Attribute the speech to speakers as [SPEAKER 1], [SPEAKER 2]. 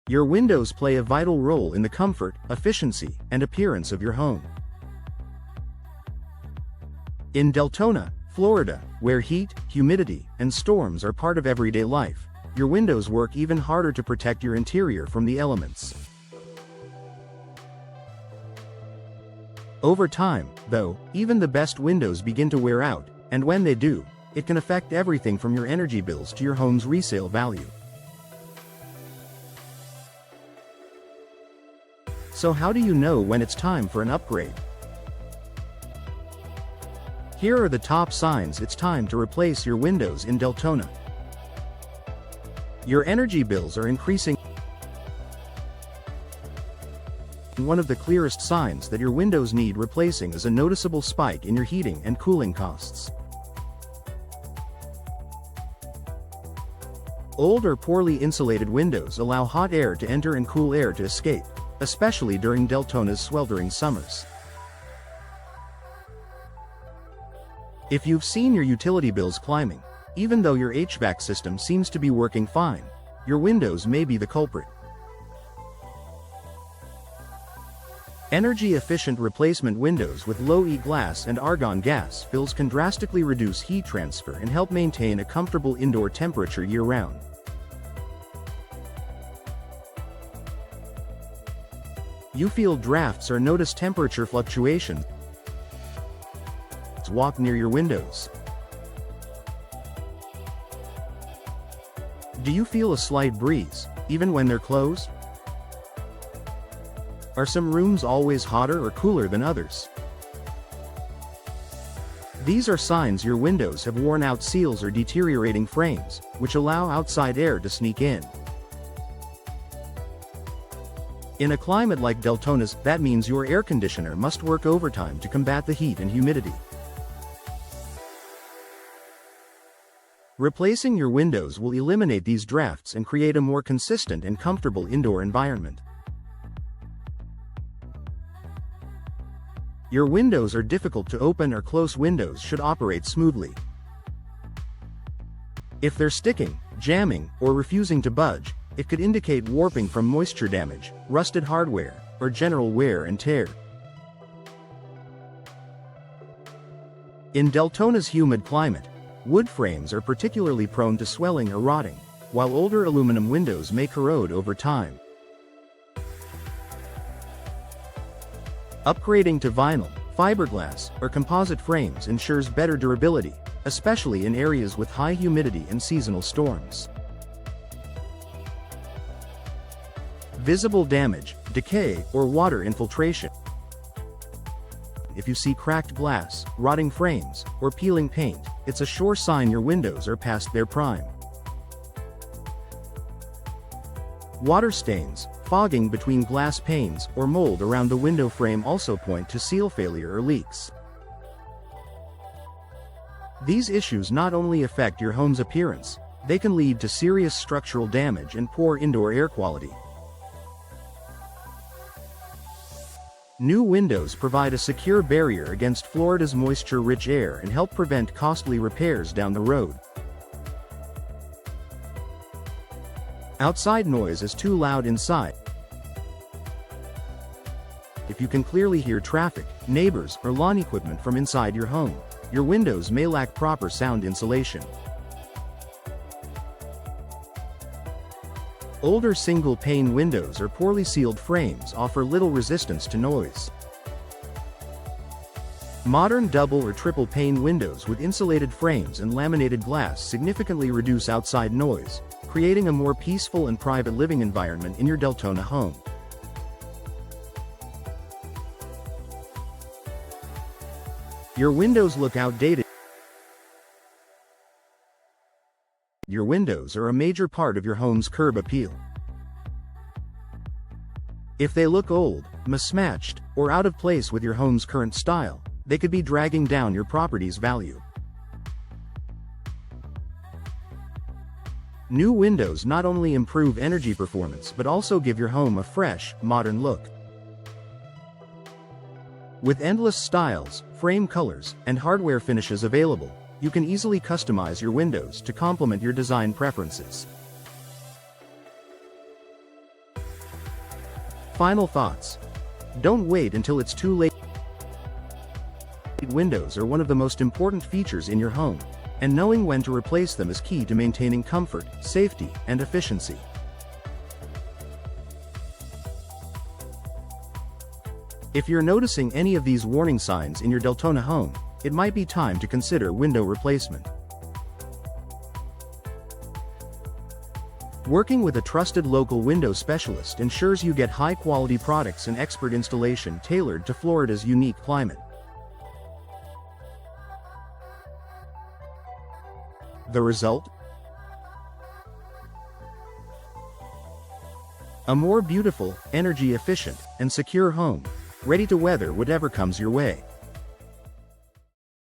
[SPEAKER 1] Your windows play a vital role in the comfort, efficiency, and appearance of your home. In Deltona, Florida, where heat, humidity, and storms are part of everyday life, your windows work even harder to protect your interior from the elements. Over time, though, even the best windows begin to wear out, and when they do, it can affect everything from your energy bills to your home's resale value. So how do you know when it's time for an upgrade? Here are the top signs it's time to replace your windows in Deltona. Your energy bills are increasing. One of the clearest signs that your windows need replacing is a noticeable spike in your heating and cooling costs. Old or poorly insulated windows allow hot air to enter and cool air to escape, especially during Deltona's sweltering summers. If you've seen your utility bills climbing, even though your HVAC system seems to be working fine, your windows may be the culprit. Energy-efficient replacement windows with low E-glass and argon gas fills can drastically reduce heat transfer and help maintain a comfortable indoor temperature year-round. You feel drafts or notice temperature fluctuations. Walk near your windows. Do you feel a slight breeze, even when they're closed? Are some rooms always hotter or cooler than others? These are signs your windows have worn out seals or deteriorating frames, which allow outside air to sneak in. In a climate like Deltona's, that means your air conditioner must work overtime to combat the heat and humidity. Replacing your windows will eliminate these drafts and create a more consistent and comfortable indoor environment. Your windows are difficult to open or close. Windows should operate smoothly. If they're sticking, jamming, or refusing to budge, it could indicate warping from moisture damage, rusted hardware, or general wear and tear. In Deltona's humid climate, wood frames are particularly prone to swelling or rotting, while older aluminum windows may corrode over time. Upgrading to vinyl, fiberglass, or composite frames ensures better durability, especially in areas with high humidity and seasonal storms. Visible damage, decay, or water infiltration. If you see cracked glass, rotting frames, or peeling paint, it's a sure sign your windows are past their prime. Water stains, fogging between glass panes, or mold around the window frame also point to seal failure or leaks. These issues not only affect your home's appearance, they can lead to serious structural damage and poor indoor air quality. New windows provide a secure barrier against Florida's moisture-rich air and help prevent costly repairs down the road. Outside noise is too loud inside. If you can clearly hear traffic, neighbors, or lawn equipment from inside your home, your windows may lack proper sound insulation. Older single-pane windows or poorly sealed frames offer little resistance to noise. Modern double or triple-pane windows with insulated frames and laminated glass significantly reduce outside noise, creating a more peaceful and private living environment in your Deltona home. Your windows look outdated. Your windows are a major part of your home's curb appeal. If they look old, mismatched, or out of place with your home's current style, they could be dragging down your property's value. New windows not only improve energy performance but also give your home a fresh, modern look. With endless styles, frame colors, and hardware finishes available, you can easily customize your windows to complement your design preferences. Final thoughts. Don't wait until it's too late. Windows are one of the most important features in your home, and knowing when to replace them is key to maintaining comfort, safety, and efficiency. If you're noticing any of these warning signs in your Deltona home, it might be time to consider window replacement. Working with a trusted local window specialist ensures you get high-quality products and expert installation tailored to Florida's unique climate. The result? A more beautiful, energy-efficient, and secure home, ready to weather whatever comes your way.